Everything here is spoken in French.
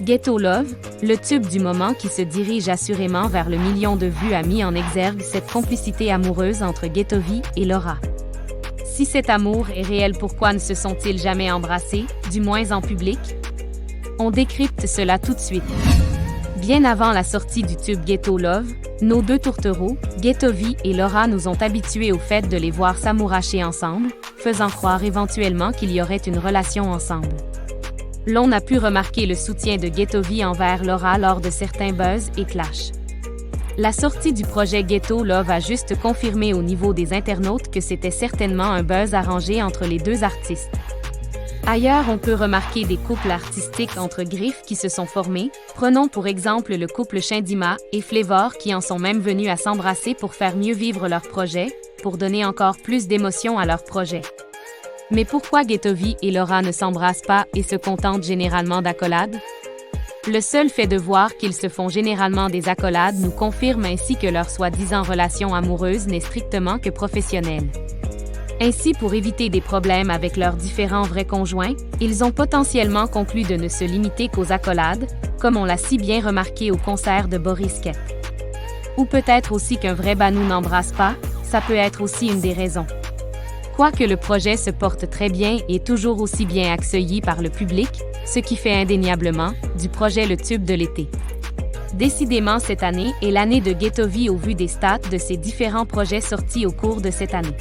Ghetto Love, le tube du moment qui se dirige assurément vers le million de vues a mis en exergue cette complicité amoureuse entre Ghettovy et Laura. Si cet amour est réel, pourquoi ne se sont-ils jamais embrassés, du moins en public? On décrypte cela tout de suite. Bien avant la sortie du tube Ghetto Love, nos deux tourtereaux, Ghettovy et Laura, nous ont habitués au fait de les voir s'amouracher ensemble, faisant croire éventuellement qu'il y aurait une relation ensemble. L'on a pu remarquer le soutien de Ghettovy envers Laura lors de certains buzz et clashs. La sortie du projet Ghetto Love a juste confirmé au niveau des internautes que c'était certainement un buzz arrangé entre les deux artistes. Ailleurs, on peut remarquer des couples artistiques entre griffes qui se sont formés. Prenons pour exemple le couple Shindima et Flavor qui en sont même venus à s'embrasser pour faire mieux vivre leur projet, pour donner encore plus d'émotion à leur projet. Mais pourquoi Ghettovy et Laura ne s'embrassent pas et se contentent généralement d'accolades? Le seul fait de voir qu'ils se font généralement des accolades nous confirme ainsi que leur soi-disant relation amoureuse n'est strictement que professionnelle. Ainsi, pour éviter des problèmes avec leurs différents vrais conjoints, ils ont potentiellement conclu de ne se limiter qu'aux accolades, comme on l'a si bien remarqué au concert de Boris Kep. Ou peut-être aussi qu'un vrai Banou n'embrasse pas, ça peut être aussi une des raisons. Quoique le projet se porte très bien et est toujours aussi bien accueilli par le public, ce qui fait indéniablement du projet le tube de l'été. Décidément, cette année est l'année de Ghettovy au vu des stats de ses différents projets sortis au cours de cette année.